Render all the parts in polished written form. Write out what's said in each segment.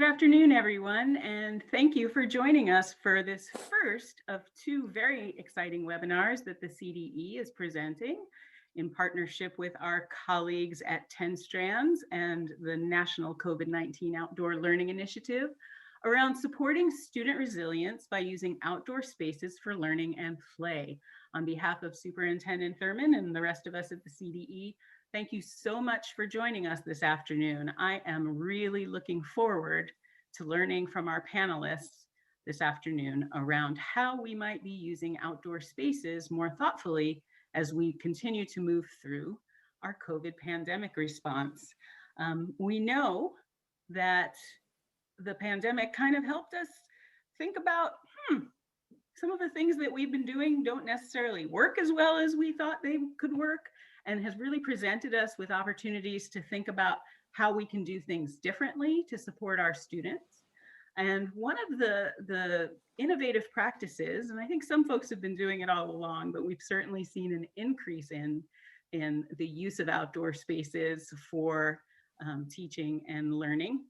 Good afternoon, everyone, and thank you for joining us for this first of two very exciting webinars that the CDE is presenting in partnership with our colleagues at 10 Strands and the National COVID-19 Outdoor Learning Initiative around supporting student resilience by using outdoor spaces for learning and play. On behalf of Superintendent Thurman and the rest of us at the CDE, thank you so much for joining us this afternoon. I am really looking forward to learning from our panelists this afternoon around how we might be using outdoor spaces more thoughtfully as we continue to move through our COVID pandemic response. We know that the pandemic kind of helped us think about, some of the things that we've been doing don't necessarily work as well as we thought they could work, and has really presented us with opportunities to think about how we can do things differently to support our students. And one of the innovative practices, and I think some folks have been doing it all along, but we've certainly seen an increase in the use of outdoor spaces for teaching and learning,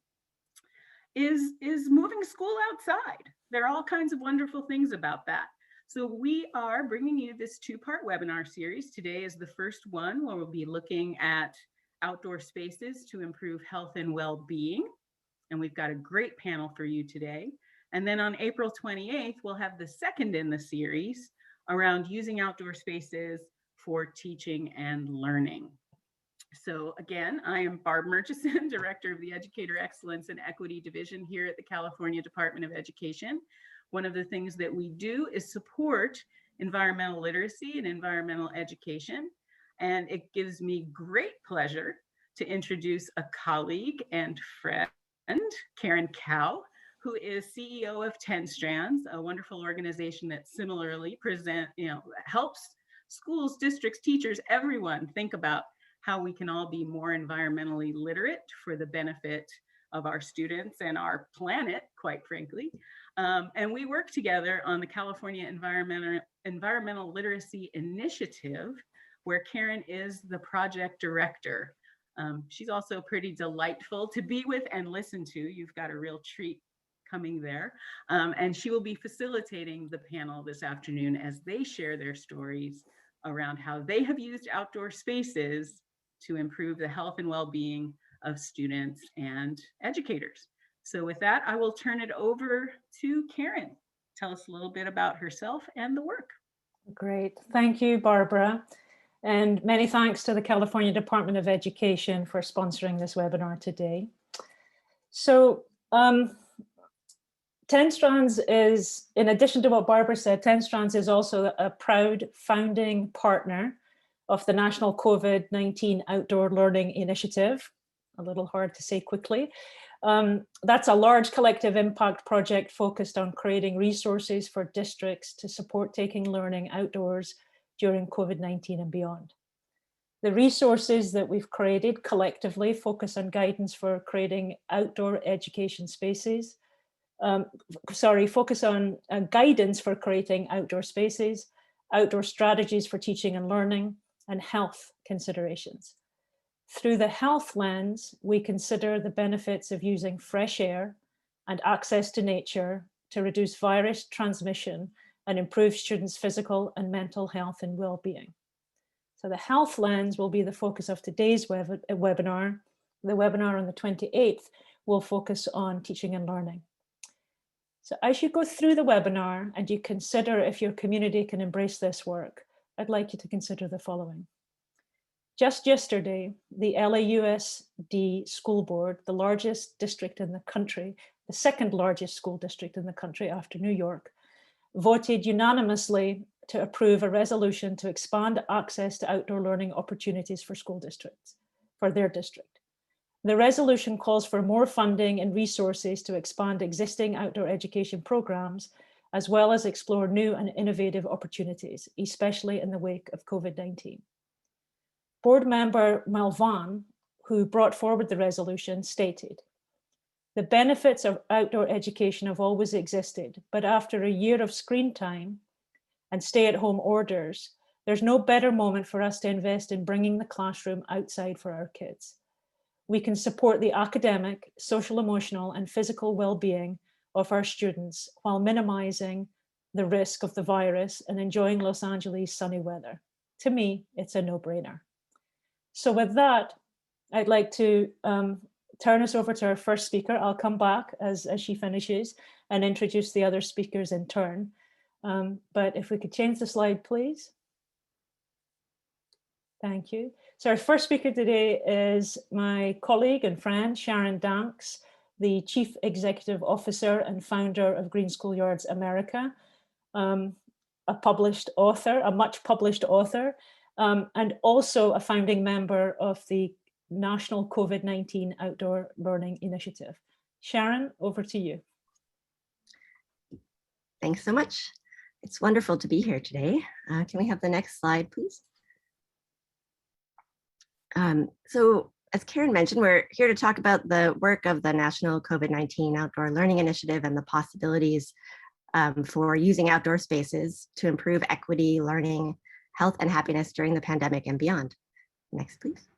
is moving school outside. There are all kinds of wonderful things about that. So we are bringing you this two-part webinar series. Today is the first one where we'll be looking at outdoor spaces to improve health and well-being. And we've got a great panel for you today. And then on April 28th, we'll have the second in the series around using outdoor spaces for teaching and learning. So again, I am Barb Murchison, Director of the Educator Excellence and Equity Division here at the California Department of Education. One of the things that we do is support environmental literacy and environmental education. And it gives me great pleasure to introduce a colleague and friend, Karen Kao, who is CEO of 10 Strands, a wonderful organization that similarly helps schools, districts, teachers, everyone think about how we can all be more environmentally literate for the benefit of our students and our planet, quite frankly. And we work together on the California Environmental Literacy Initiative, where Karen is the project director. She's also pretty delightful to be with and listen to. You've got a real treat coming there. And she will be facilitating the panel this afternoon as they share their stories around how they have used outdoor spaces to improve the health and well-being of students and educators. So with that, I will turn it over to Karen. Tell us a little bit about herself and the work. Great. Thank you, Barbara. And many thanks to the California Department of Education for sponsoring this webinar today. So 10 Strands is, in addition to what Barbara said, 10 Strands is also a proud founding partner of the National COVID-19 Outdoor Learning Initiative, a little hard to say quickly. That's a large collective impact project focused on creating resources for districts to support taking learning outdoors during COVID-19 and beyond. The resources that we've created collectively focus on guidance for creating outdoor education spaces, focus on guidance for creating outdoor spaces, outdoor strategies for teaching and learning, and health considerations. Through the health lens, we consider the benefits of using fresh air and access to nature to reduce virus transmission and improve students' physical and mental health and well-being. So the health lens will be the focus of today's webinar. The webinar on the 28th will focus on teaching and learning. So as you go through the webinar and you consider if your community can embrace this work, I'd like you to consider the following. Just yesterday, the LAUSD School Board, the largest district in the country, the second largest school district in the country after New York, voted unanimously to approve a resolution to expand access to outdoor learning opportunities for school districts, for their district. The resolution calls for more funding and resources to expand existing outdoor education programs, as well as explore new and innovative opportunities, especially in the wake of COVID-19. Board member Malvan, who brought forward the resolution, stated, "The benefits of outdoor education have always existed, but after a year of screen time and stay-at-home orders, there's no better moment for us to invest in bringing the classroom outside for our kids. we can support the academic, social, emotional, and physical well-being of our students while minimizing the risk of the virus and enjoying Los Angeles' sunny weather. To me, it's a no-brainer. So with that, I'd like to turn us over to our first speaker. I'll come back as she finishes and introduce the other speakers in turn. But if we could change the slide, please. Thank you. So our first speaker today is my colleague and friend, Sharon Danks, the Chief Executive Officer and founder of Green Schoolyards America, a published author, a much published author, and also a founding member of the National COVID-19 Outdoor Learning Initiative. Sharon, over to you. Thanks so much. It's wonderful to be here today. Can we have the next slide, please? So as Karen mentioned, we're here to talk about the work of the National COVID-19 Outdoor Learning Initiative and the possibilities for using outdoor spaces to improve equity, learning, health, and happiness during the pandemic and beyond. Next, please.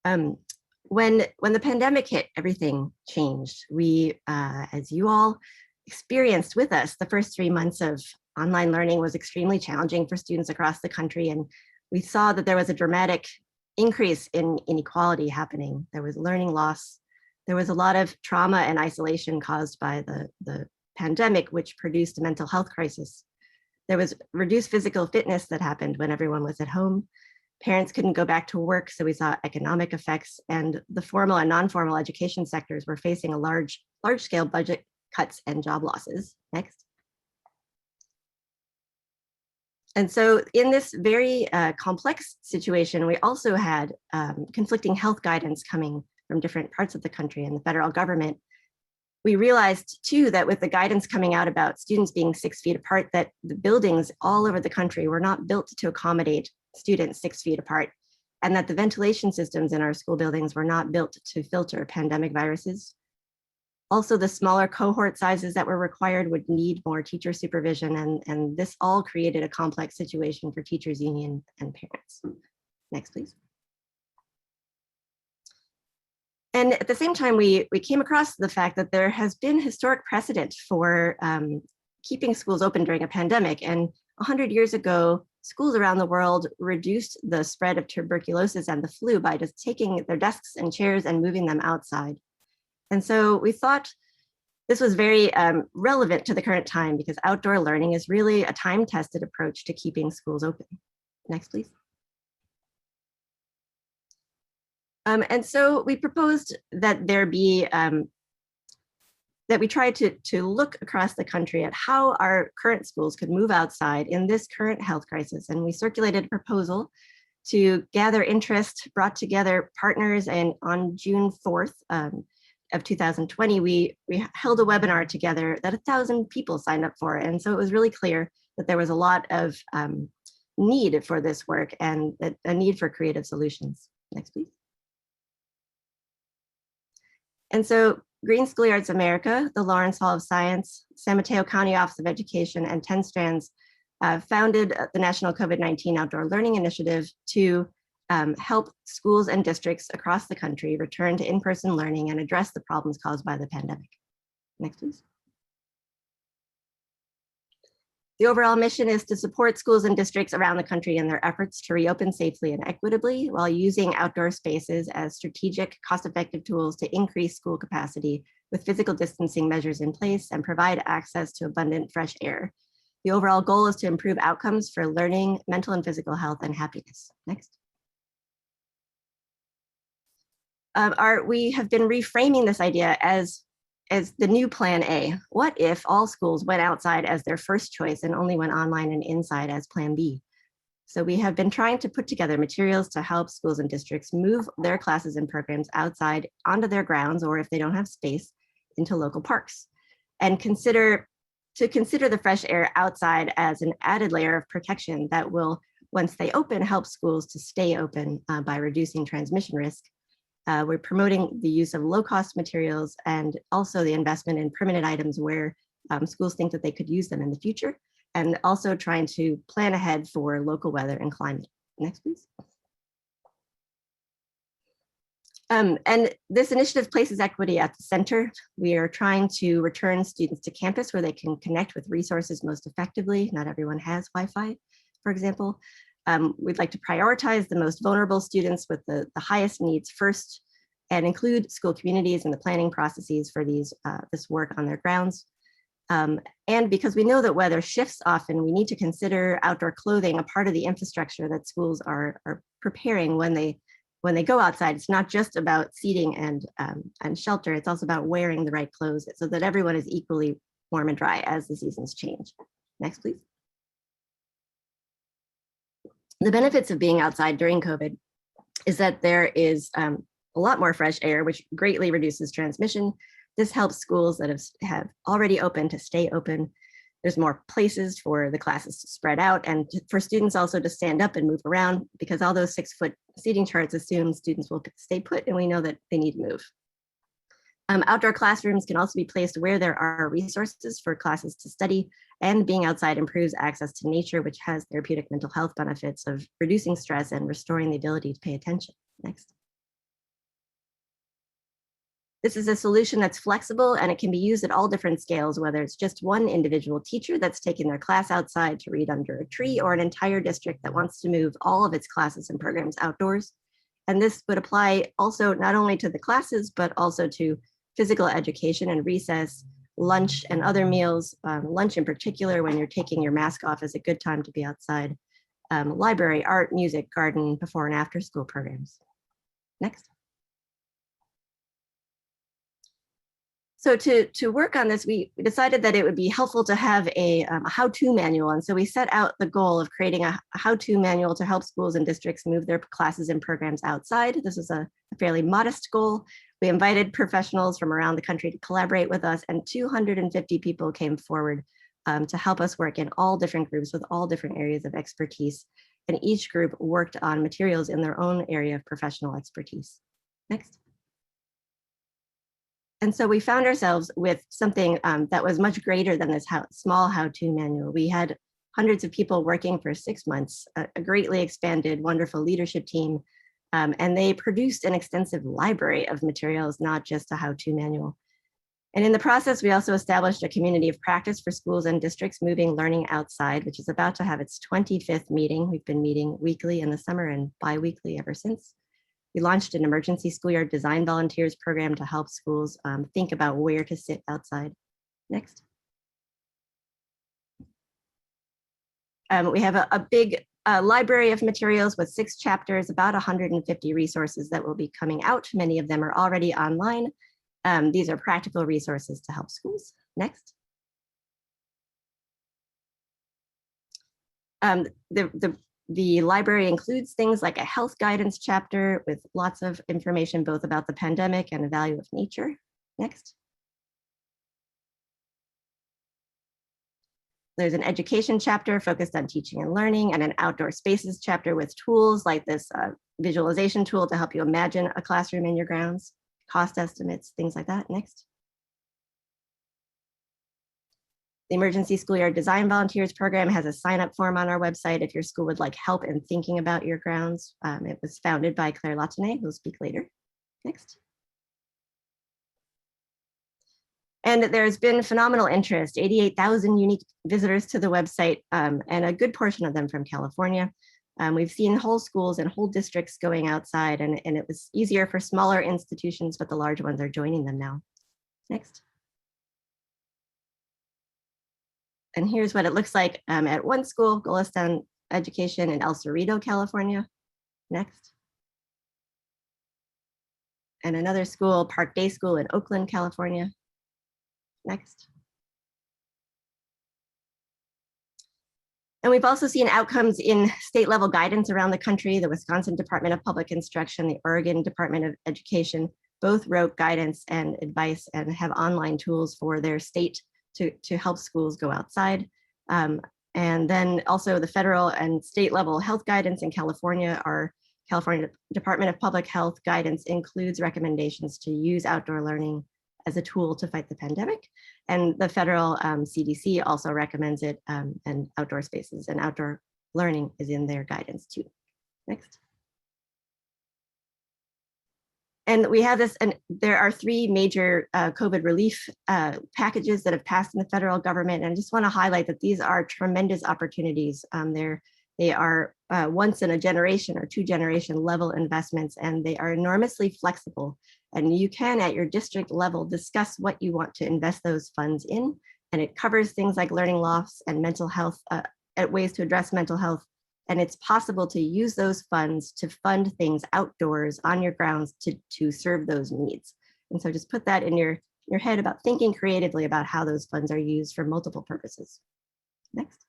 When the pandemic hit, everything changed. We, as you all experienced with us, the first 3 months of online learning was extremely challenging for students across the country, and we saw that there was a dramatic increase in inequality happening. There was learning loss. There was a lot of trauma and isolation caused by the pandemic, which produced a mental health crisis. There was reduced physical fitness that happened when everyone was at home. Parents couldn't go back to work, so we saw economic effects, and the formal and non-formal education sectors were facing a large-scale budget cuts and job losses. Next. And so in this very complex situation, we also had conflicting health guidance coming from different parts of the country and the federal government. We realized too that with the guidance coming out about students being 6 feet apart, that the buildings all over the country were not built to accommodate students 6 feet apart, and that the ventilation systems in our school buildings were not built to filter pandemic viruses. Also, the smaller cohort sizes that were required would need more teacher supervision, and this all created a complex situation for teachers union and parents. Next, please. And at the same time, we came across the fact that there has been historic precedent for keeping schools open during a pandemic. And 100 years ago, schools around the world reduced the spread of tuberculosis and the flu by just taking their desks and chairs and moving them outside. And so we thought this was very relevant to the current time, because outdoor learning is really a time-tested approach to keeping schools open. Next, please. And so we proposed that there be, that we try to look across the country at how our current schools could move outside in this current health crisis. And we circulated a proposal to gather interest, brought together partners, and on June 4th of 2020, we held a webinar together that 1,000 people signed up for. And so it was really clear that there was a lot of need for this work and a need for creative solutions. Next, please. And so Green Schoolyards America, the Lawrence Hall of Science, San Mateo County Office of Education, and 10 Strands founded the National COVID-19 Outdoor Learning Initiative to help schools and districts across the country return to in-person learning and address the problems caused by the pandemic. Next, please. The overall mission is to support schools and districts around the country in their efforts to reopen safely and equitably while using outdoor spaces as strategic, cost-effective tools to increase school capacity with physical distancing measures in place and provide access to abundant fresh air. The overall goal is to improve outcomes for learning, mental and physical health, and happiness. Next. We have been reframing this idea as the new plan A. What if all schools went outside as their first choice and only went online and inside as plan B? So we have been trying to put together materials to help schools and districts move their classes and programs outside onto their grounds, or if they don't have space, into local parks, and consider the fresh air outside as an added layer of protection that will, once they open, help schools to stay open by reducing transmission risk. We're promoting the use of low-cost materials and also the investment in permanent items where schools think that they could use them in the future, and also trying to plan ahead for local weather and climate. Next, please. And this initiative places equity at the center. We are trying to return students to campus where they can connect with resources most effectively. Not everyone has Wi-Fi, for example. We'd like to prioritize the most vulnerable students with the highest needs first, and include school communities in the planning processes for this work on their grounds. And because we know that weather shifts often, we need to consider outdoor clothing a part of the infrastructure that schools are preparing when they go outside. It's not just about seating and shelter, it's also about wearing the right clothes so that everyone is equally warm and dry as the seasons change. Next, please. The benefits of being outside during COVID is that there is a lot more fresh air, which greatly reduces transmission. This helps schools that have already opened to stay open. There's more places for the classes to spread out and for students also to stand up and move around, because all those 6-foot seating charts assume students will stay put, and we know that they need to move. Outdoor classrooms can also be placed where there are resources for classes to study, and being outside improves access to nature, which has therapeutic mental health benefits of reducing stress and restoring the ability to pay attention. Next. This is a solution that's flexible and it can be used at all different scales, whether it's just one individual teacher that's taking their class outside to read under a tree, or an entire district that wants to move all of its classes and programs outdoors. And this would apply also not only to the classes, but also to physical education and recess, lunch and other meals. Lunch in particular, when you're taking your mask off, is a good time to be outside. Library, art, music, garden, before and after school programs. Next. So to work on this, we decided that it would be helpful to have a how-to manual. And so we set out the goal of creating a how-to manual to help schools and districts move their classes and programs outside. This is a fairly modest goal. We invited professionals from around the country to collaborate with us, and 250 people came forward to help us work in all different groups with all different areas of expertise. And each group worked on materials in their own area of professional expertise. Next. And so we found ourselves with something that was much greater than this small how-to manual. We had hundreds of people working for 6 months, a greatly expanded, wonderful leadership team, and they produced an extensive library of materials, not just a how-to manual. And in the process, we also established a community of practice for schools and districts moving learning outside, which is about to have its 25th meeting. We've been meeting weekly in the summer and bi-weekly ever since. We launched an emergency schoolyard design volunteers program to help schools think about where to sit outside. Next. We have a big library of materials with 6 chapters, about 150 resources that will be coming out. Many of them are already online. These are practical resources to help schools. Next. The library includes things like a health guidance chapter with lots of information both about the pandemic and the value of nature. Next. There's an education chapter focused on teaching and learning, and an outdoor spaces chapter with tools like this visualization tool to help you imagine a classroom in your grounds, cost estimates, things like that. Next. The Emergency Schoolyard Design Volunteers Program has a sign-up form on our website if your school would like help in thinking about your grounds. It was founded by Claire Latané, who'll speak later. Next. And there's been phenomenal interest, 88,000 unique visitors to the website, and a good portion of them from California. We've seen whole schools and whole districts going outside, and it was easier for smaller institutions, but the large ones are joining them now. Next. And here's what it looks like at one school, Golistan Education in El Cerrito, California. Next. And another school, Park Day School in Oakland, California. Next. And we've also seen outcomes in state level guidance around the country. The Wisconsin Department of Public Instruction, the Oregon Department of Education, both wrote guidance and advice and have online tools for their state to help schools go outside. And then also the federal and state level health guidance in California, our California Department of Public Health guidance includes recommendations to use outdoor learning as a tool to fight the pandemic. And the federal CDC also recommends it, and outdoor spaces and outdoor learning is in their guidance too. Next. And we have this, and there are 3 major COVID relief packages that have passed in the federal government. And I just want to highlight that these are tremendous opportunities. They are once in a generation or 2-generation level investments, and they are enormously flexible. And you can, at your district level, discuss what you want to invest those funds in. And it covers things like learning loss and mental health, ways to address mental health. And it's possible to use those funds to fund things outdoors on your grounds to serve those needs. And so just put that in your head about thinking creatively about how those funds are used for multiple purposes. Next.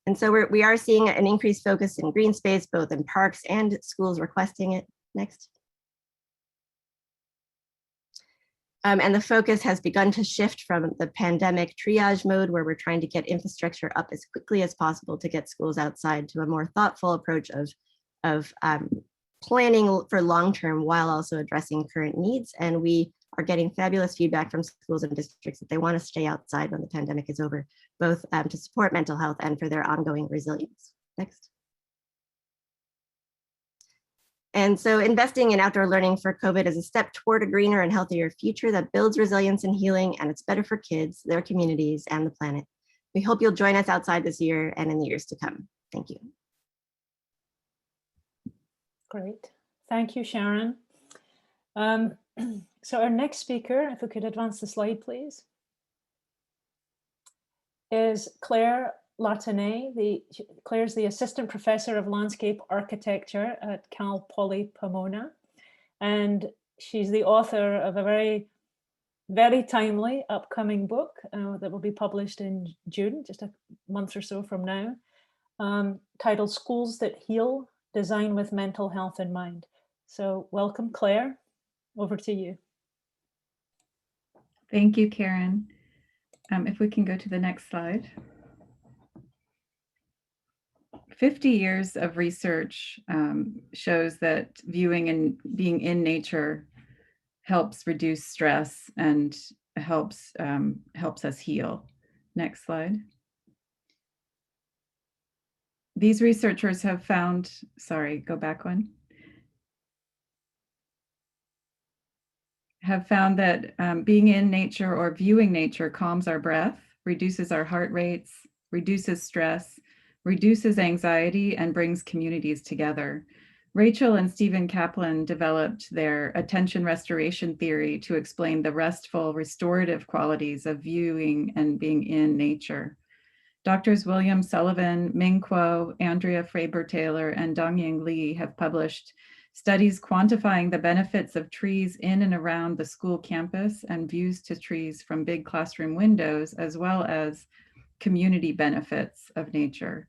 And so we are seeing an increased focus in green space, both in parks and schools requesting it. Next. And the focus has begun to shift from the pandemic triage mode, where we're trying to get infrastructure up as quickly as possible to get schools outside, to a more thoughtful approach of planning for long-term while also addressing current needs. And we are getting fabulous feedback from schools and districts that they want to stay outside when the pandemic is over, both to support mental health and for their ongoing resilience. Next. And so investing in outdoor learning for COVID is a step toward a greener and healthier future that builds resilience and healing, and it's better for kids, their communities, and the planet. We hope you'll join us outside this year and in the years to come. Thank you. Great. Thank you, Sharon. So our next speaker, if we could advance the slide, please, is Claire Latané. Claire's the Assistant Professor of Landscape Architecture at Cal Poly Pomona, and she's the author of a very, very timely upcoming book that will be published in June, just a month or so from now, titled Schools That Heal, Design with Mental Health in Mind. So welcome, Claire. Over to you. Thank you, Karen. If we can go to the next slide. 50 years of research shows that viewing and being in nature helps reduce stress and helps us heal. Next slide. These researchers have found, sorry, go back one. Have found that being in nature or viewing nature calms our breath, reduces our heart rates, reduces stress, reduces anxiety, and brings communities together. Rachel and Stephen Kaplan developed their attention restoration theory to explain the restful, restorative qualities of viewing and being in nature. Doctors William Sullivan, Ming Kuo, Andrea Fraber-Taylor, and Dongying Li have published studies quantifying the benefits of trees in and around the school campus and views to trees from big classroom windows, as well as community benefits of nature.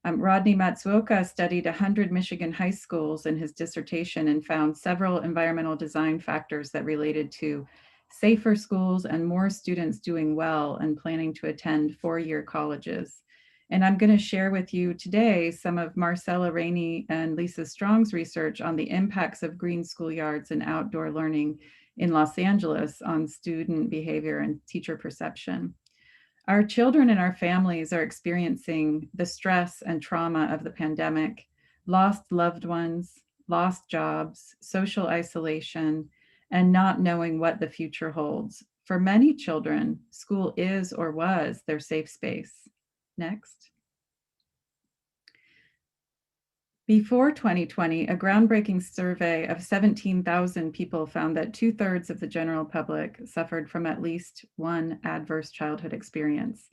Rodney Matsuoka studied 100 Michigan high schools in his dissertation and found several environmental design factors that related to safer schools and more students doing well and planning to attend four-year colleges. And I'm going to share with you today some of Marcella Rainey and Lisa Strong's research on the impacts of green schoolyards and outdoor learning in Los Angeles on student behavior and teacher perception. Our children and our families are experiencing the stress and trauma of the pandemic, lost loved ones, lost jobs, social isolation, and not knowing what the future holds. For many children, school is or was their safe space. Next. Before 2020, a groundbreaking survey of 17,000 people found that 2/3 of the general public suffered from at least one adverse childhood experience,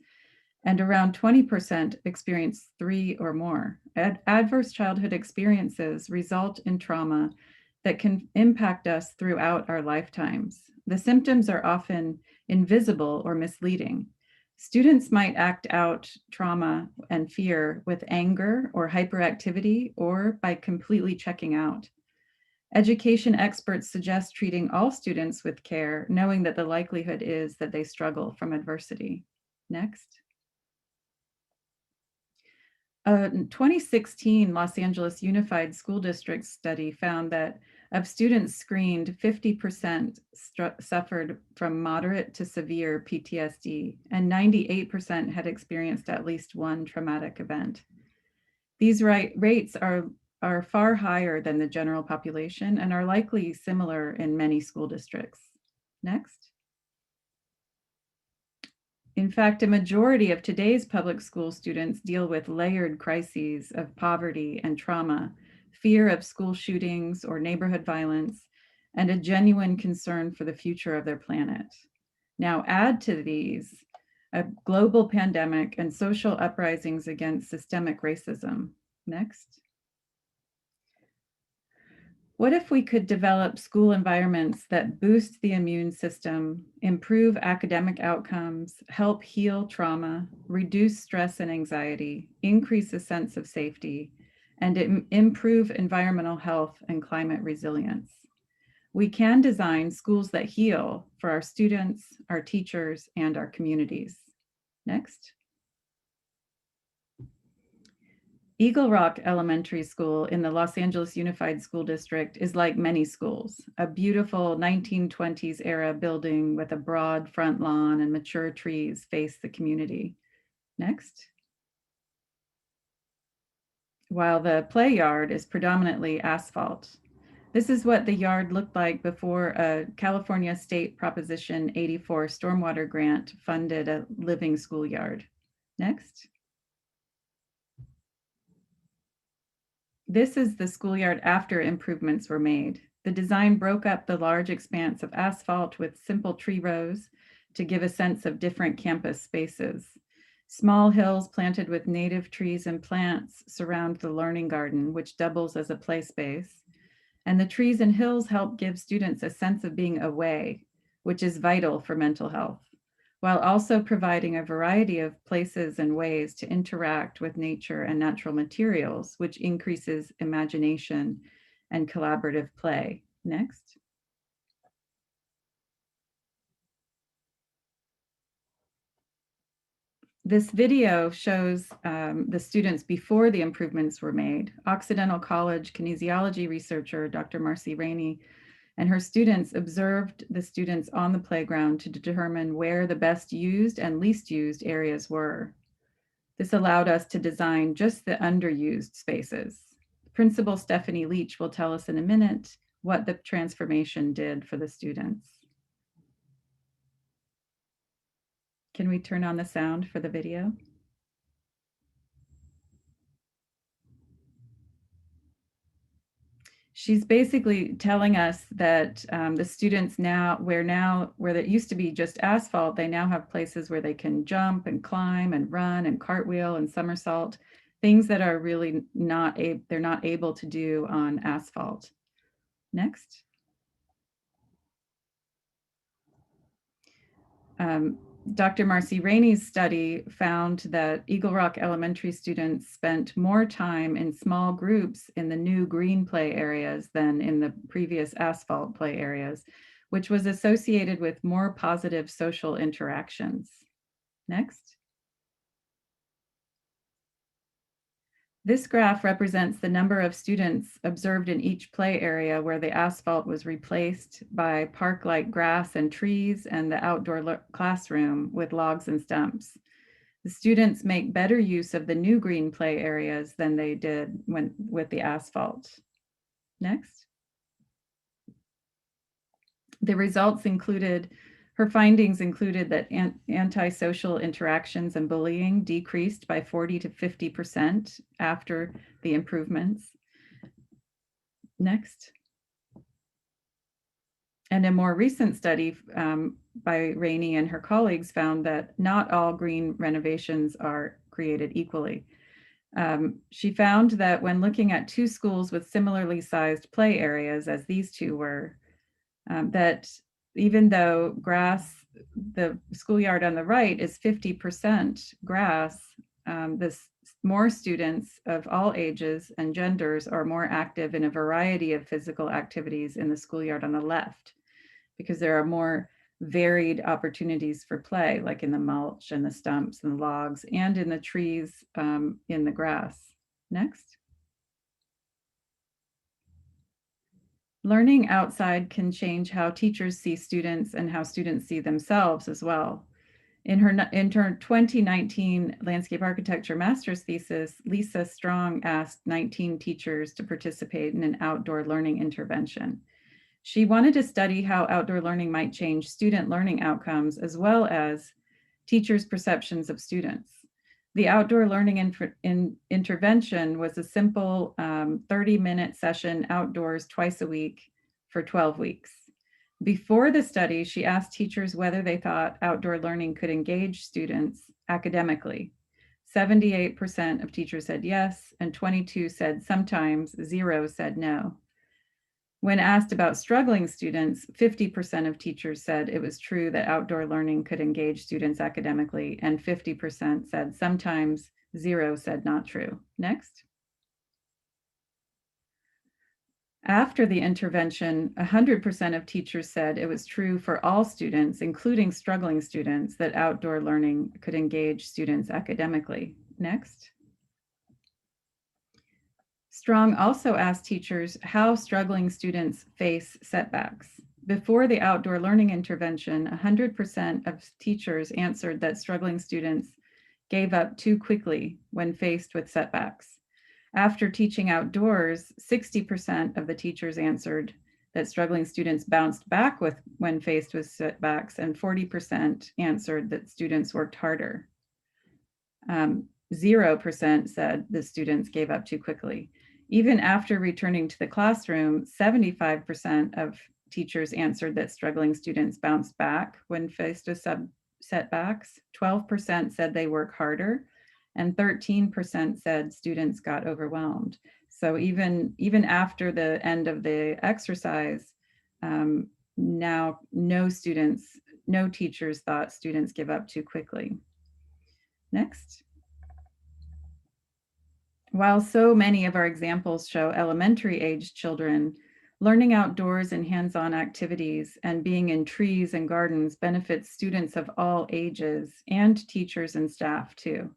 and around 20% experienced 3 or more. Adverse childhood experiences result in trauma that can impact us throughout our lifetimes. The symptoms are often invisible or misleading. Students might act out trauma and fear with anger or hyperactivity, or by completely checking out. Education experts suggest treating all students with care, knowing that the likelihood is that they struggle from adversity. Next. A 2016 Los Angeles Unified School District study found that of students screened, 50% suffered from moderate to severe PTSD, and 98% had experienced at least one traumatic event. These rates are are far higher than the general population and are likely similar in many school districts. Next. In fact, a majority of today's public school students deal with layered crises of poverty and trauma, fear of school shootings or neighborhood violence, and a genuine concern for the future of their planet. Now add to these a global pandemic and social uprisings against systemic racism. Next. What if we could develop school environments that boost the immune system, improve academic outcomes, help heal trauma, reduce stress and anxiety, increase a sense of safety, and improve environmental health and climate resilience? We can design schools that heal for our students, our teachers, and our communities. Next. Eagle Rock Elementary School in the Los Angeles Unified School District is like many schools, a beautiful 1920s era building with a broad front lawn and mature trees face the community. Next. While the play yard is predominantly asphalt. This is what the yard looked like before a California State Proposition 84 stormwater grant funded a living schoolyard. Next. This is the schoolyard after improvements were made. The design broke up the large expanse of asphalt with simple tree rows to give a sense of different campus spaces. Small hills planted with native trees and plants surround the learning garden, which doubles as a play space. And the trees and hills help give students a sense of being away, which is vital for mental health, while also providing a variety of places and ways to interact with nature and natural materials, which increases imagination and collaborative play. Next. This video shows the students before the improvements were made. Occidental College kinesiology researcher, Dr. Marcy Rainey, and her students observed the students on the playground to determine where the best used and least used areas were. This allowed us to design just the underused spaces. Principal Stephanie Leach will tell us in a minute what the transformation did for the students. Can we turn on the sound for the video? She's basically telling us that the students now, where it used to be just asphalt, they now have places where they can jump and climb and run and cartwheel and somersault, things that are really they're not able to do on asphalt. Next. Dr. Marcy Rainey's study found that Eagle Rock Elementary students spent more time in small groups in the new green play areas than in the previous asphalt play areas, which was associated with more positive social interactions. Next. This graph represents the number of students observed in each play area where the asphalt was replaced by park-like grass and trees and the outdoor classroom with logs and stumps. The students make better use of the new green play areas than they did with the asphalt. Next. The results included, her findings included that antisocial interactions and bullying decreased by 40 to 50% after the improvements. Next. And a more recent study by Rainey and her colleagues found that not all green renovations are created equally. She found that when looking at two schools with similarly sized play areas as these two were, that even though the schoolyard on the right is 50% grass, more students of all ages and genders are more active in a variety of physical activities in the schoolyard on the left, because there are more varied opportunities for play, like in the mulch and the stumps and the logs and in the trees in the grass. Next. Learning outside can change how teachers see students and how students see themselves as well. In her 2019 landscape architecture master's thesis, Lisa Strong asked 19 teachers to participate in an outdoor learning intervention. She wanted to study how outdoor learning might change student learning outcomes as well as teachers' perceptions of students. The outdoor learning intervention was a simple 30-minute session outdoors twice a week for 12 weeks. Before the study, she asked teachers whether they thought outdoor learning could engage students academically. 78% of teachers said yes, and 22 said sometimes, 0 said no. When asked about struggling students, 50% of teachers said it was true that outdoor learning could engage students academically, and 50% said sometimes, 0 said not true. Next. After the intervention, 100% of teachers said it was true for all students, including struggling students, that outdoor learning could engage students academically. Next. Strong also asked teachers how struggling students face setbacks. Before the outdoor learning intervention, 100% of teachers answered that struggling students gave up too quickly when faced with setbacks. After teaching outdoors, 60% of the teachers answered that struggling students bounced back when faced with setbacks, and 40% answered that students worked harder. 0% said the students gave up too quickly. Even after returning to the classroom, 75% of teachers answered that struggling students bounced back when faced with setbacks. 12% said they work harder, and 13% said students got overwhelmed. So even after the end of the exercise, now no teachers thought students give up too quickly. Next. While so many of our examples show elementary aged children, learning outdoors and hands-on activities and being in trees and gardens benefits students of all ages and teachers and staff too.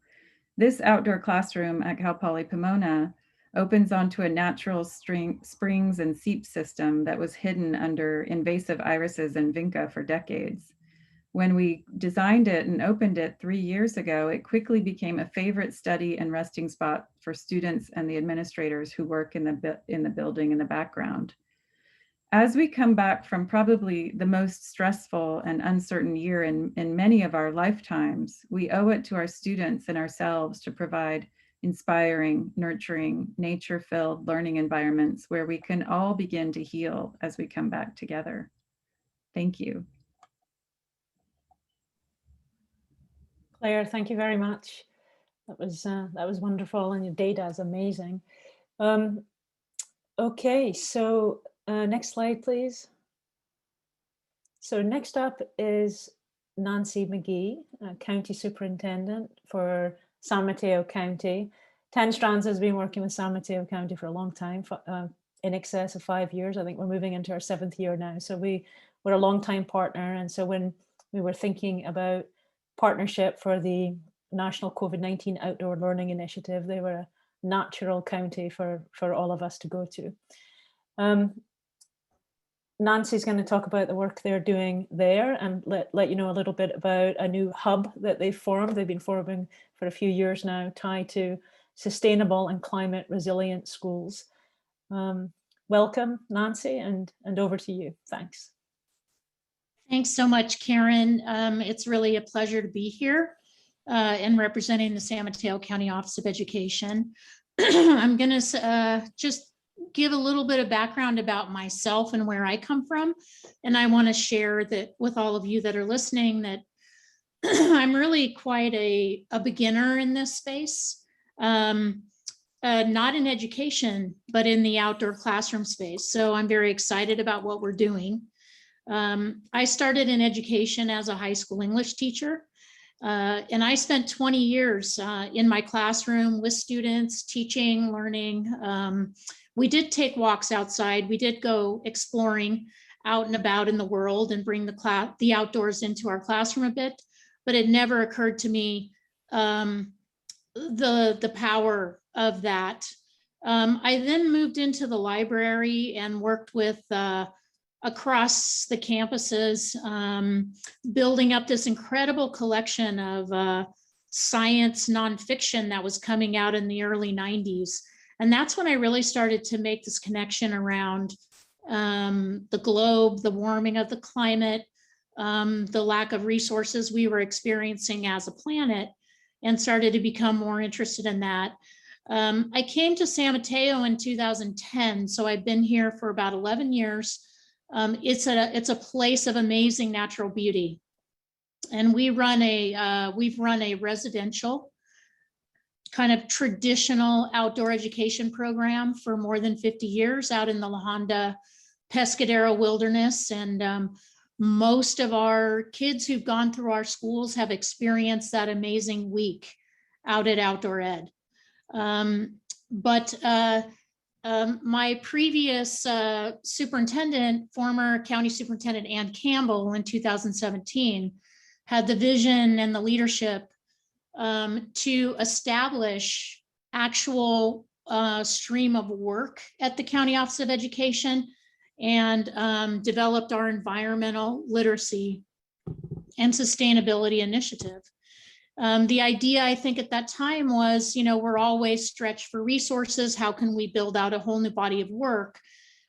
This outdoor classroom at Cal Poly Pomona opens onto a natural springs and seep system that was hidden under invasive irises and vinca for decades. When we designed it and opened it 3 years ago, it quickly became a favorite study and resting spot for students and the administrators who work in the building in the background. As we come back from probably the most stressful and uncertain year in many of our lifetimes, we owe it to our students and ourselves to provide inspiring, nurturing, nature-filled learning environments where we can all begin to heal as we come back together. Thank you. Claire, thank you very much. That was wonderful, and your data is amazing. Okay, so next slide, please. So next up is Nancy McGee, County Superintendent for San Mateo County. 10 Strands has been working with San Mateo County for a long time, in excess of 5 years. I think we're moving into our 7th year now. So we're a long-time partner. And so when we were thinking about partnership for the National COVID-19 Outdoor Learning Initiative, they were a natural county for all of us to go to. Nancy's going to talk about the work they're doing there and let you know a little bit about a new hub that they've formed. They've been forming for a few years now, tied to sustainable and climate resilient schools. Welcome, Nancy, and over to you. Thanks. Thanks so much, Karen. It's really a pleasure to be here and representing the San Mateo County Office of Education. I'm going to just give a little bit of background about myself and where I come from. And I want to share that with all of you that are listening that I'm really quite a beginner in this space, not in education, but in the outdoor classroom space. So I'm very excited about what we're doing. I started in education as a high school English teacher, and I spent 20 years in my classroom with students, teaching, learning. We did take walks outside. We did go exploring out and about in the world and bring the outdoors into our classroom a bit, but it never occurred to me the power of that. I then moved into the library and worked with across the campuses, building up this incredible collection of science nonfiction that was coming out in the early 90s. And that's when I really started to make this connection around the globe, the warming of the climate, the lack of resources we were experiencing as a planet, and started to become more interested in that. I came to San Mateo in 2010, so I've been here for about 11 years. It's a place of amazing natural beauty, and we've run a residential kind of traditional outdoor education program for more than 50 years out in the La Honda Pescadero Wilderness. And most of our kids who've gone through our schools have experienced that amazing week out at Outdoor Ed. My previous superintendent, former county superintendent Ann Campbell in 2017, had the vision and the leadership to establish actual stream of work at the County Office of Education, and developed our environmental literacy and sustainability initiative. The idea, I think, at that time was, we're always stretched for resources. How can we build out a whole new body of work?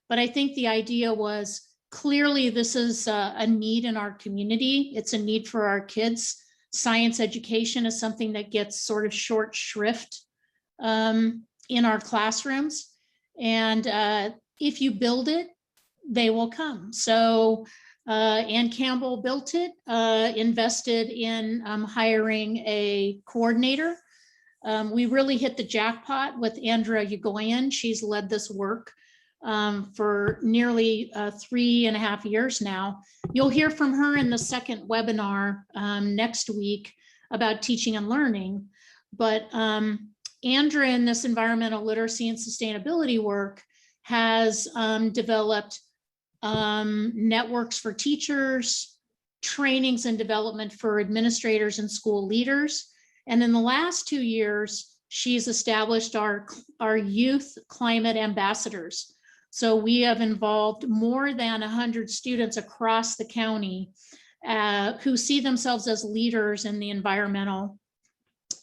But I think the idea was, clearly this is a need in our community. It's a need for our kids. Science education is something that gets sort of short shrift in our classrooms. And if you build it, they will come. So Ann Campbell built it, invested in hiring a coordinator. We really hit the jackpot with Andrea Ugoyan. She's led this work for nearly 3.5 years now. You'll hear from her in the second webinar next week about teaching and learning. But Andrea, in this environmental literacy and sustainability work, has developed networks for teachers, trainings and development for administrators and school leaders. And in the last 2 years, she's established our youth climate ambassadors. So we have involved more than 100 students across the county who see themselves as leaders in the environmental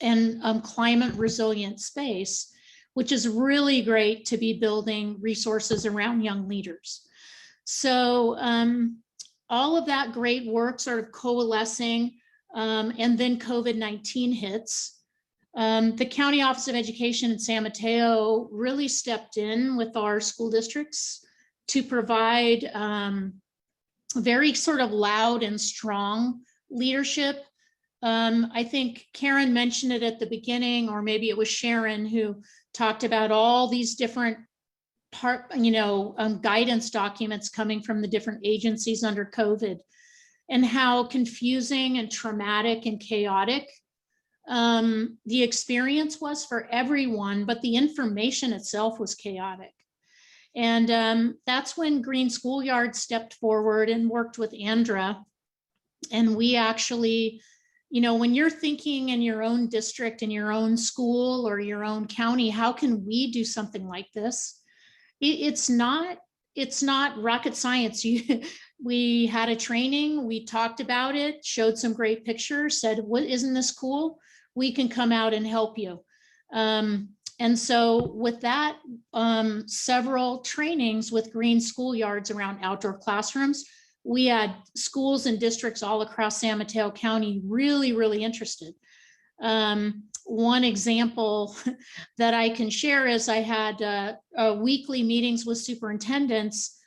and climate resilient space, which is really great to be building resources around young leaders. So all of that great work sort of coalescing, and then COVID-19 hits. The County Office of Education in San Mateo really stepped in with our school districts to provide very sort of loud and strong leadership. I think Karen mentioned it at the beginning, or maybe it was Sharon who talked about all these different guidance documents coming from the different agencies under COVID, and how confusing and traumatic and chaotic the experience was for everyone, but the information itself was chaotic. And that's when Green Schoolyard stepped forward and worked with Andrea. And we actually, when you're thinking in your own district, in your own school or your own county, how can we do something like this? It's not rocket science. We had a training, we talked about it, showed some great pictures, said, isn't this cool? We can come out and help you. And so with that, several trainings with Green Schoolyards around outdoor classrooms, we had schools and districts all across San Mateo County really, really interested. One example that I can share is I had weekly meetings with superintendents,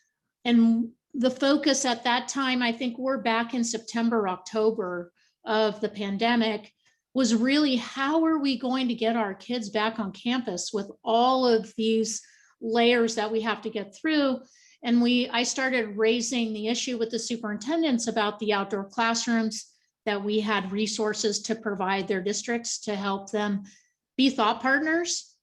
and the focus at that time, I think we're back in September, October of the pandemic, was really how are we going to get our kids back on campus with all of these layers that we have to get through. And I started raising the issue with the superintendents about the outdoor classrooms, that we had resources to provide their districts to help them be thought partners.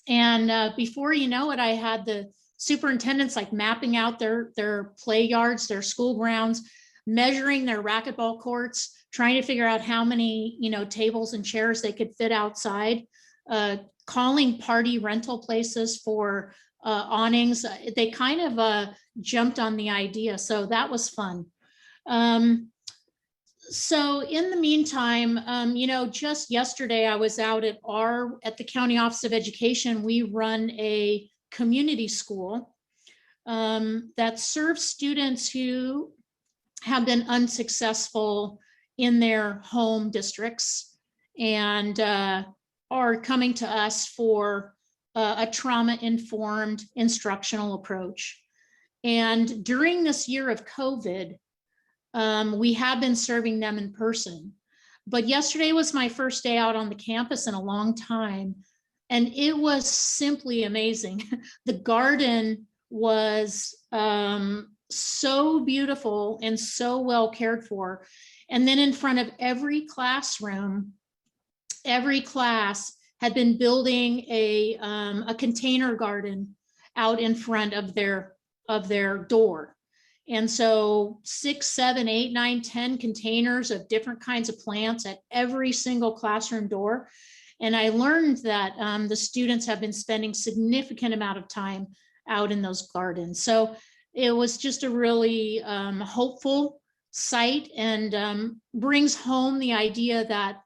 And before you know it, I had the superintendents like mapping out their play yards, their school grounds, measuring their racquetball courts, trying to figure out how many tables and chairs they could fit outside, calling party rental places for awnings. They kind of jumped on the idea. So that was fun. So in the meantime, just yesterday I was out at the County Office of Education. We run a community school that serves students who have been unsuccessful in their home districts and are coming to us for a trauma-informed instructional approach. And during this year of COVID, we have been serving them in person. But yesterday was my first day out on the campus in a long time, and it was simply amazing. The garden was so beautiful and so well cared for. And then in front of every classroom, every class had been building a container garden out in front of their door. And so 6, 7, 8, 9, 10 containers of different kinds of plants at every single classroom door. And I learned that the students have been spending significant amount of time out in those gardens. So it was just a really hopeful sight, and brings home the idea that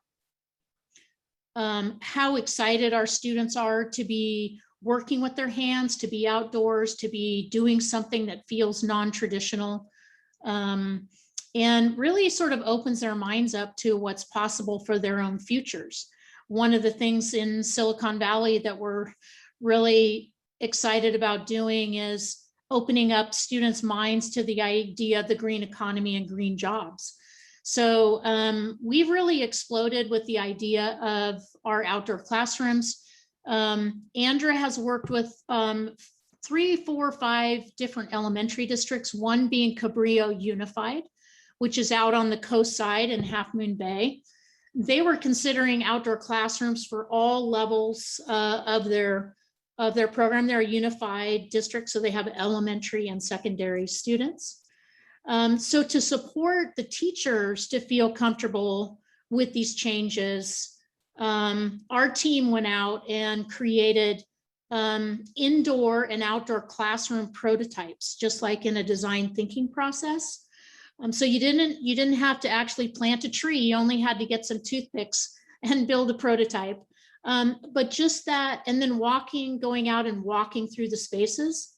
how excited our students are to be working with their hands, to be outdoors, to be doing something that feels non-traditional, and really sort of opens their minds up to what's possible for their own futures. One of the things in Silicon Valley that we're really excited about doing is opening up students' minds to the idea of the green economy and green jobs. So we've really exploded with the idea of our outdoor classrooms. Andrea has worked with 3, 4, 5 different elementary districts, one being Cabrillo Unified, which is out on the coast side in Half Moon Bay. They were considering outdoor classrooms for all levels of their program. They're a unified district, so they have elementary and secondary students. So to support the teachers to feel comfortable with these changes, our team went out and created indoor and outdoor classroom prototypes, just like in a design thinking process. So you didn't have to actually plant a tree. You only had to get some toothpicks and build a prototype. But just that, and then going out and walking through the spaces,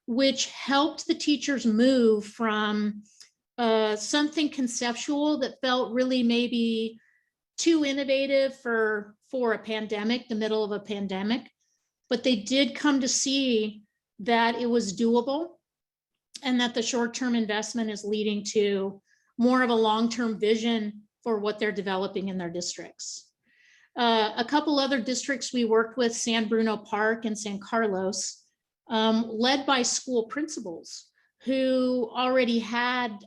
which helped the teachers move from something conceptual that felt really maybe too innovative for a pandemic, the middle of a pandemic, but they did come to see that it was doable and that the short-term investment is leading to more of a long-term vision for what they're developing in their districts. A couple other districts we worked with, San Bruno Park and San Carlos, led by school principals who already had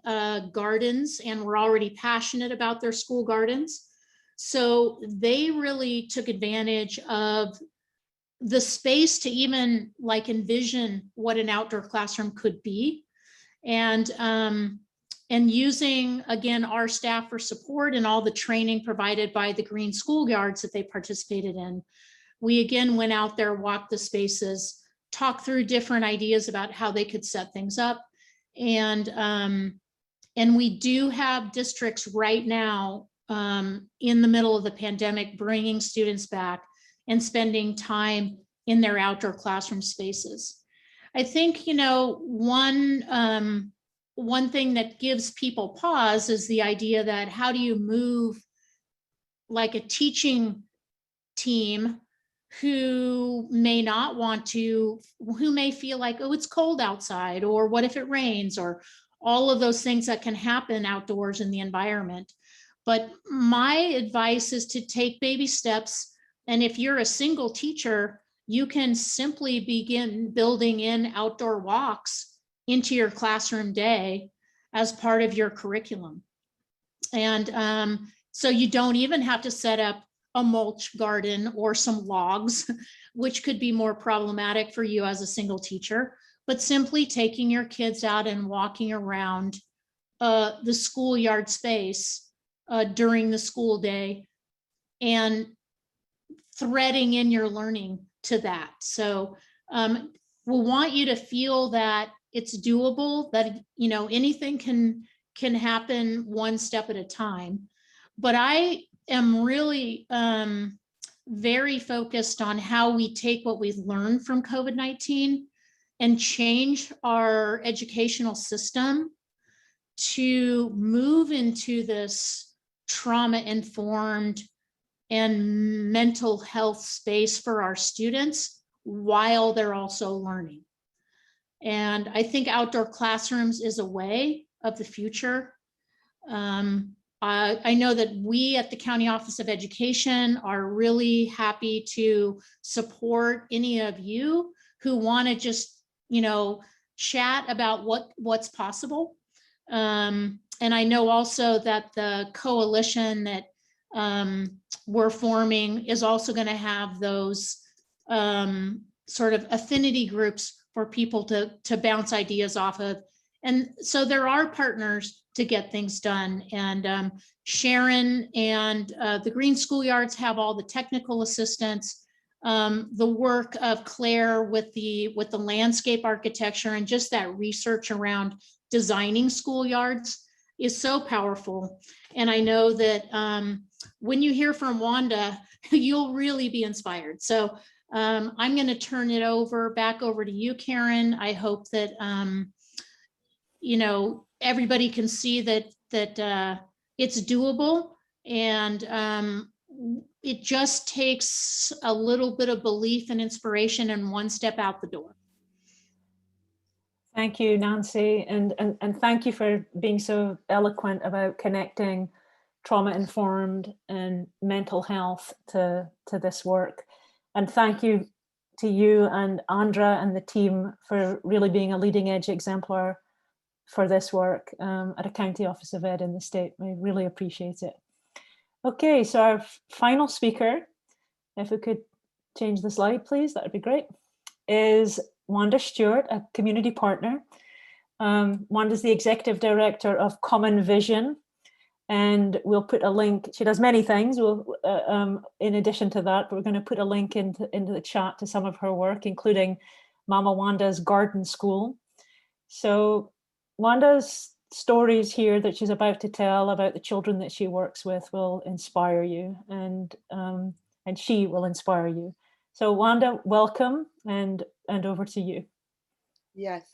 gardens and were already passionate about their school gardens. So they really took advantage of the space to even like envision what an outdoor classroom could be. And using, again, our staff for support and all the training provided by the green schoolyards that they participated in, we again went out there, walked the spaces, talked through different ideas about how they could set things up. And we do have districts right now in the middle of the pandemic bringing students back and spending time in their outdoor classroom spaces. I think, one thing that gives people pause is the idea that how do you move like a teaching team who may not want to, who may feel like, oh, it's cold outside, or what if it rains, or all of those things that can happen outdoors in the environment. But my advice is to take baby steps. And if you're a single teacher, you can simply begin building in outdoor walks into your classroom day as part of your curriculum. And so you don't even have to set up a mulch garden or some logs, which could be more problematic for you as a single teacher, but simply taking your kids out and walking around the schoolyard space during the school day and threading in your learning to that. So we'll want you to feel that it's doable, that, you know, anything can happen one step at a time. But I am really very focused on how we take what we've learned from COVID-19 and change our educational system to move into this trauma-informed and mental health space for our students while they're also learning. And I think outdoor classrooms is a way of the future. I know that we at the County Office of Education are really happy to support any of you who want to just, you know, chat about what's possible. And I know also that the coalition that we're forming is also going to have those sort of affinity groups for people to bounce ideas off of. And so there are partners to get things done. And Sharon and the Green Schoolyards have all the technical assistance. The work of Claire with the landscape architecture and just that research around designing schoolyards is so powerful. And I know that when you hear from Wanda, you'll really be inspired. So I'm going to turn it back over to you, Karen. I hope that you know, everybody can see that it's doable, and it just takes a little bit of belief and inspiration and one step out the door. Thank you, Nancy, and thank you for being so eloquent about connecting trauma-informed and mental health to this work. And thank you to you and Andra and the team for really being a leading edge exemplar for this work at a County Office of Ed in the state. I really appreciate it. Okay, so our final speaker, if we could change the slide, please, that would be great, is Wanda Stewart, a community partner. Wanda's the Executive Director of Common Vision, and we'll put a link. She does many things. We'll, in addition to that, but we're going to put a link into the chat to some of her work, including Mama Wanda's Garden School. So Wanda's stories here that she's about to tell about the children that she works with will inspire you, and she will inspire you. So Wanda, welcome, and over to you. Yes.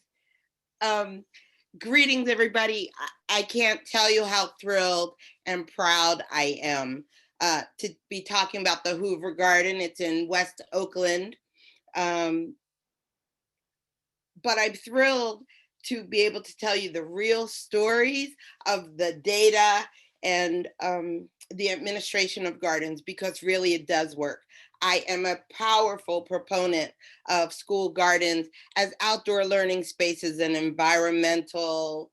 Greetings, everybody. I can't tell you how thrilled and proud I am to be talking about the Hoover Garden. It's in West Oakland. But I'm thrilled to be able to tell you the real stories of the data and the administration of gardens, because really it does work. I am a powerful proponent of school gardens as outdoor learning spaces and environmental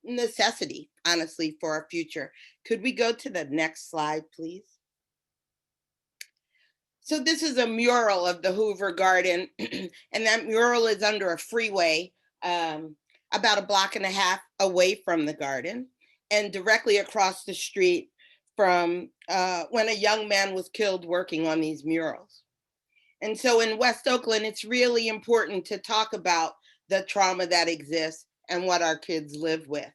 necessity, honestly, for our future. Could we go to the next slide, please? So this is a mural of the Hoover Garden, and that mural is under a freeway about a block and a half away from the garden, and directly across the street from when a young man was killed working on these murals. And so in West Oakland, it's really important to talk about the trauma that exists and what our kids live with.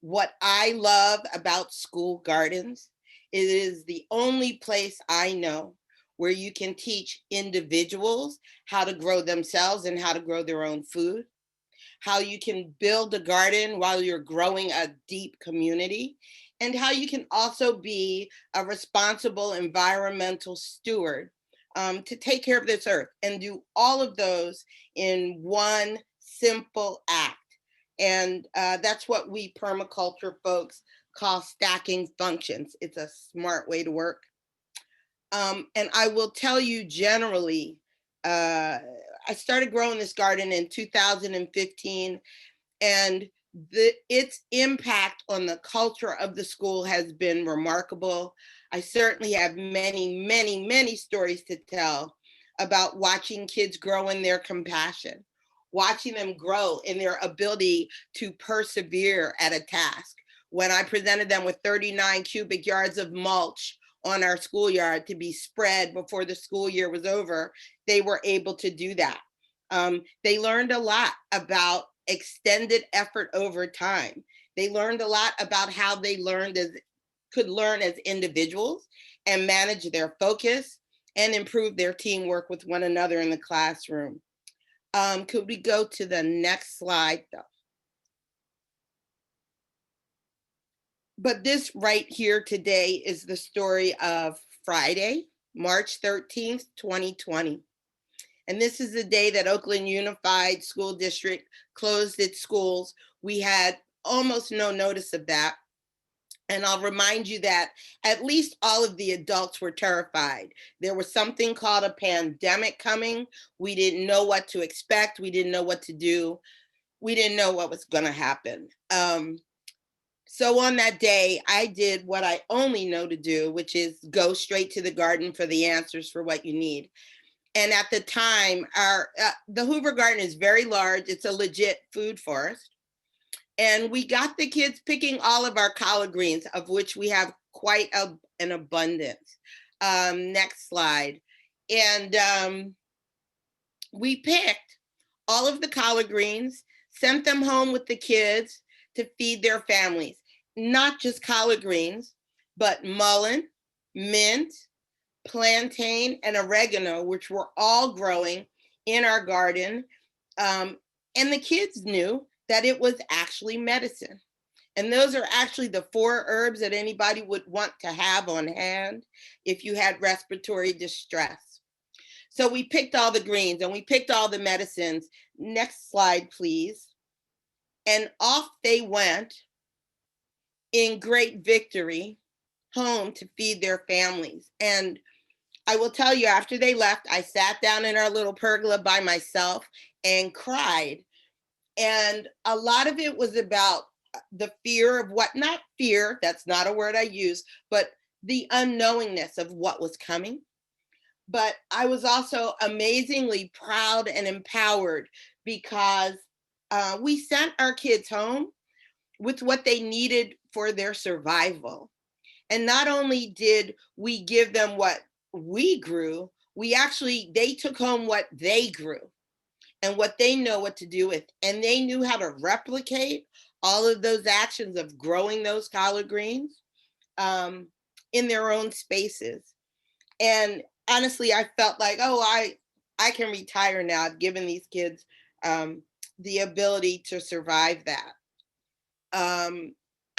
What I love about school gardens, it is the only place I know where you can teach individuals how to grow themselves and how to grow their own food, how you can build a garden while you're growing a deep community, and how you can also be a responsible environmental steward to take care of this earth, and do all of those in one simple act. And that's what we permaculture folks call stacking functions. It's a smart way to work. And I will tell you generally, I started growing this garden in 2015, and its impact on the culture of the school has been remarkable. I certainly have many, many, many stories to tell about watching kids grow in their compassion, watching them grow in their ability to persevere at a task. When I presented them with 39 cubic yards of mulch on our schoolyard to be spread before the school year was over, they were able to do that. They learned a lot about extended effort over time. They learned a lot about how they could learn as individuals and manage their focus and improve their teamwork with one another in the classroom. Could we go to the next slide though? But this right here today is the story of Friday, March 13th, 2020. And this is the day that Oakland Unified School District closed its schools. We had almost no notice of that. And I'll remind you that at least all of the adults were terrified. There was something called a pandemic coming. We didn't know what to expect. We didn't know what to do. We didn't know what was going to happen. So on that day, I did what I only know to do, which is go straight to the garden for the answers for what you need. And at the time, the Hoover Garden is very large. It's a legit food forest. And we got the kids picking all of our collard greens, of which we have quite an abundance. Next slide. And we picked all of the collard greens, sent them home with the kids to feed their families. Not just collard greens, but mullein, mint, plantain, and oregano, which were all growing in our garden. And the kids knew that it was actually medicine. And those are actually the 4 herbs that anybody would want to have on hand if you had respiratory distress. So we picked all the greens and we picked all the medicines. Next slide, please. And off they went in great victory home to feed their families. And I will tell you, after they left, I sat down in our little pergola by myself and cried. And a lot of it was about the fear of what, not fear, that's not a word I use, but the unknowingness of what was coming. But I was also amazingly proud and empowered because we sent our kids home with what they needed for their survival. And not only did we give them what we grew, they took home what they grew and what they know what to do with. And they knew how to replicate all of those actions of growing those collard greens in their own spaces. And honestly, I felt like, oh, I can retire now. I've given these kids the ability to survive that.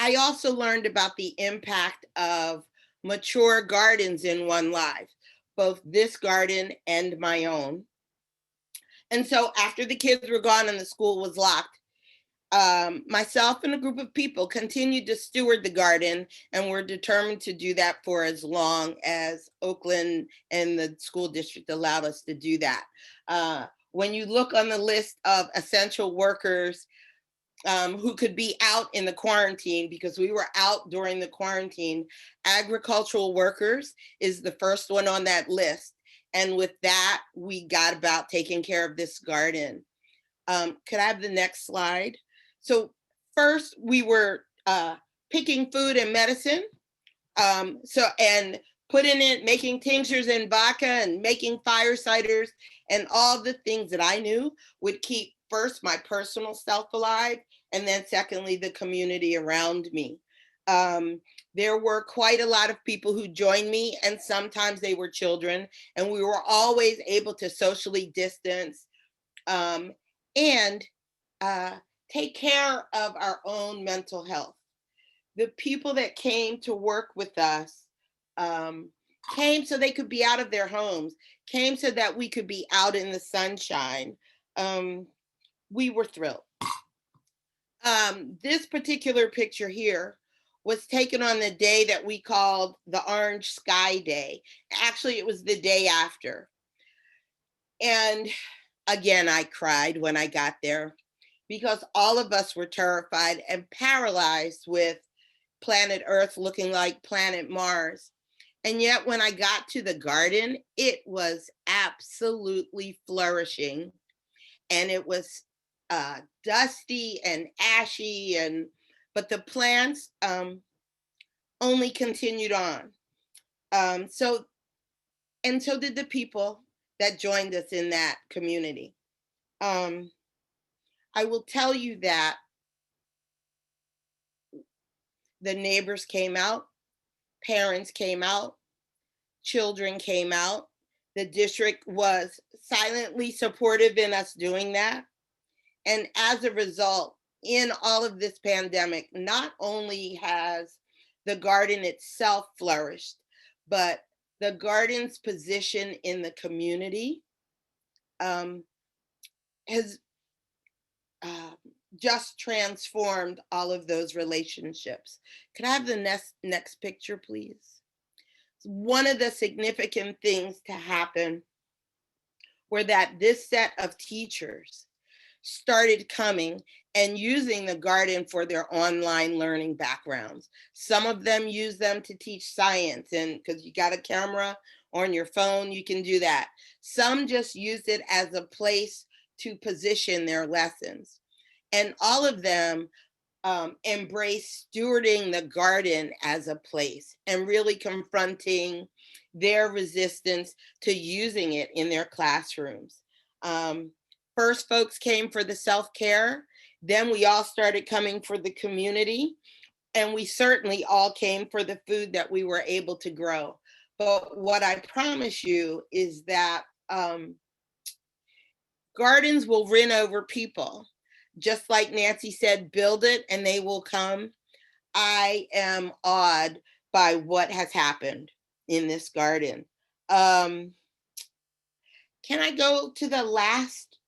I also learned about the impact of mature gardens in one life, both this garden and my own. And so after the kids were gone and the school was locked, myself and a group of people continued to steward the garden, and we're determined to do that for as long as Oakland and the school district allowed us to do that. When you look on the list of essential workers who could be out in the quarantine, because we were out during the quarantine, agricultural workers is the first one on that list. And with that, we got about taking care of this garden. Could I have the next slide? So first we were picking food and medicine. And putting it, making tinctures and vodka and making fire ciders and all the things that I knew would keep first my personal self alive, and then secondly, the community around me. There were quite a lot of people who joined me, and sometimes they were children, and we were always able to socially distance and take care of our own mental health. The people that came to work with us came so they could be out of their homes, came so that we could be out in the sunshine. We were thrilled. This particular picture here was taken on the day that we called the Orange Sky Day. Actually, it was the day after. And again, I cried when I got there because all of us were terrified and paralyzed with planet Earth looking like planet Mars. And yet when I got to the garden, it was absolutely flourishing. And it was dusty and ashy, but the plants only continued on. So did the people that joined us in that community. I will tell you that the neighbors came out, parents came out, children came out. The district was silently supportive in us doing that. And as a result, in all of this pandemic, not only has the garden itself flourished, but the garden's position in the community has just transformed all of those relationships. Could I have the next picture, please? One of the significant things to happen were that this set of teachers started coming and using the garden for their online learning backgrounds. Some of them use them to teach science, and because you got a camera on your phone, you can do that. Some just used it as a place to position their lessons. And all of them embrace stewarding the garden as a place and really confronting their resistance to using it in their classrooms. First, folks came for the self-care. Then we all started coming for the community. And we certainly all came for the food that we were able to grow. But what I promise you is that gardens will win over people. Just like Nancy said, build it and they will come. I am awed by what has happened in this garden. Can I go to the last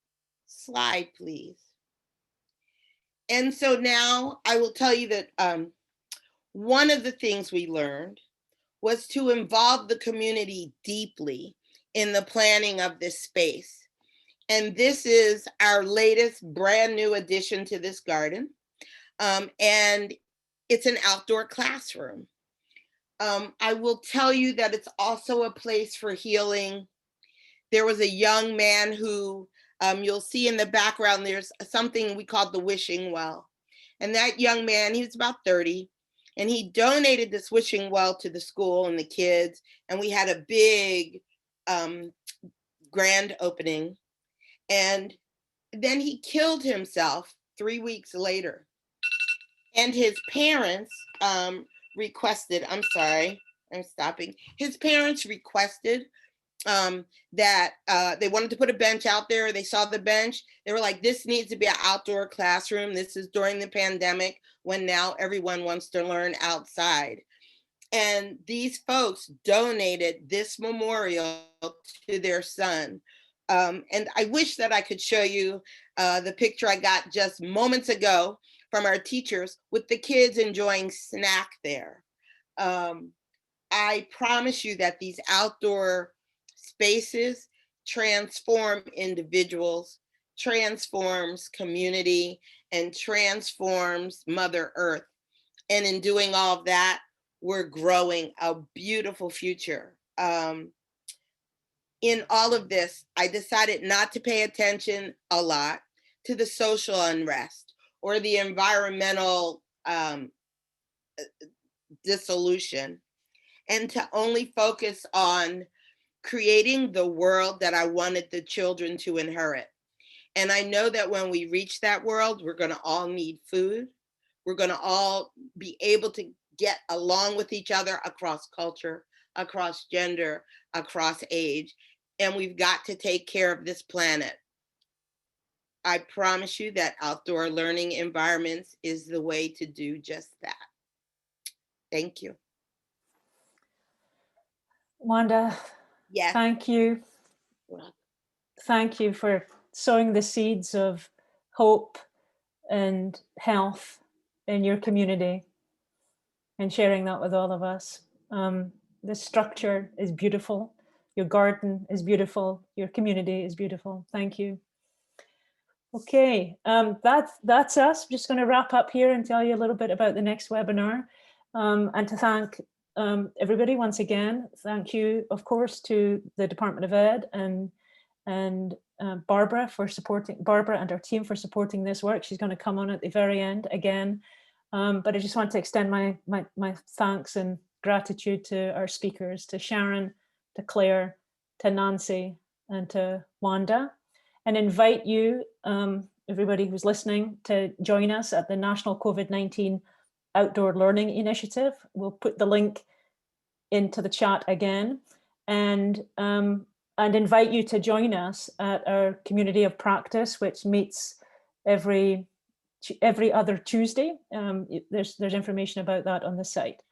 slide, please? And so now I will tell you that one of the things we learned was to involve the community deeply in the planning of this space. And this is our latest brand new addition to this garden. And it's an outdoor classroom. I will tell you that it's also a place for healing. There was a young man who you'll see in the background, there's something we called the wishing well. And that young man, he was about 30, and he donated this wishing well to the school and the kids. And we had a big grand opening. And then he killed himself 3 weeks later. And his parents requested, I'm sorry, I'm stopping. His parents requested that they wanted to put a bench out there. They saw the bench. They were like, this needs to be an outdoor classroom. This is during the pandemic when now everyone wants to learn outside. And these folks donated this memorial to their son. And I wish that I could show you the picture I got just moments ago from our teachers with the kids enjoying snack there. I promise you that these outdoor spaces transform individuals, transforms community, and transforms Mother Earth. And in doing all of that, we're growing a beautiful future. In all of this, I decided not to pay attention a lot to the social unrest or the environmental dissolution, and to only focus on creating the world that I wanted the children to inherit. And I know that when we reach that world, we're going to all need food. We're going to all be able to get along with each other across culture, across gender, across age. And we've got to take care of this planet. I promise you that outdoor learning environments is the way to do just that. Thank you. Wanda, Yes. thank you. Thank you for sowing the seeds of hope and health in your community and sharing that with all of us. The structure is beautiful. Your garden is beautiful. Your community is beautiful. Thank you. Okay, that's us. I'm just going to wrap up here and tell you a little bit about the next webinar, and to thank everybody once again. Thank you, of course, to the Department of Ed and Barbara and our team for supporting this work. She's going to come on at the very end again, but I just want to extend my thanks and gratitude to our speakers, to Sharon, to Claire, to Nancy, and to Wanda. and invite you, everybody who's listening, to join us at the National COVID-19 Outdoor Learning Initiative. We'll put the link into the chat again, and invite you to join us at our community of practice, which meets every other Tuesday. There's information about that on the site.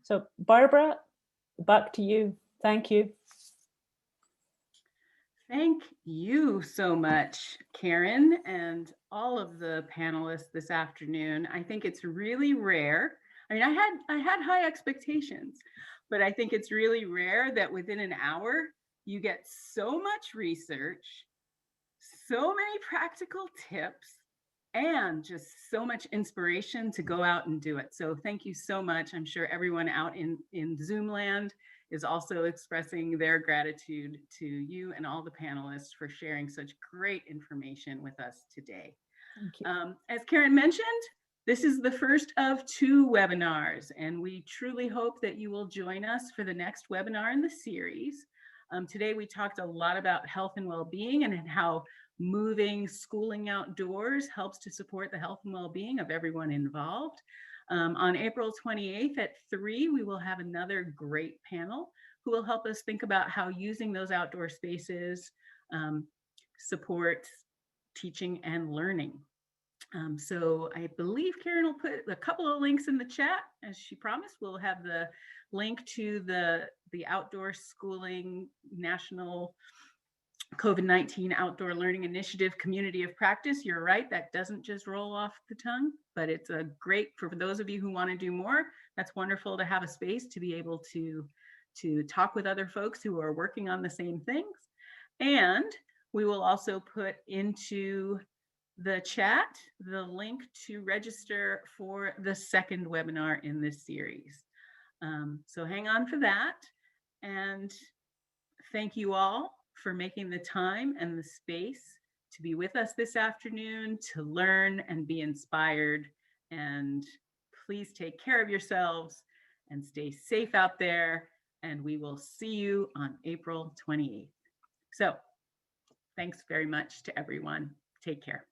So Barbara, back to you. Thank you. Thank you so much, Karen, and all of the panelists this afternoon. I think it's really rare. I mean, I had high expectations, but I think it's really rare that within an hour you get so much research, so many practical tips, and just so much inspiration to go out and do it. So thank you so much. I'm sure everyone out in Zoom land is also expressing their gratitude to you and all the panelists for sharing such great information with us today. Thank you. As Karen mentioned, this is the first of 2 webinars, and we truly hope that you will join us for the next webinar in the series. Today, we talked a lot about health and well-being and how moving schooling outdoors helps to support the health and well-being of everyone involved. On April 28th at 3, we will have another great panel who will help us think about how using those outdoor spaces supports teaching and learning. So I believe Karen will put a couple of links in the chat, as she promised. We'll have the link to the Outdoor Schooling National COVID-19 Outdoor Learning Initiative Community of Practice. You're right, that doesn't just roll off the tongue, but it's a great, for those of you who want to do more, that's wonderful to have a space to be able to talk with other folks who are working on the same things. And we will also put into the chat the link to register for the second webinar in this series. So hang on for that. And thank you all for making the time and the space to be with us this afternoon, to learn and be inspired. And please take care of yourselves and stay safe out there. And we will see you on April 28th. So thanks very much to everyone. Take care.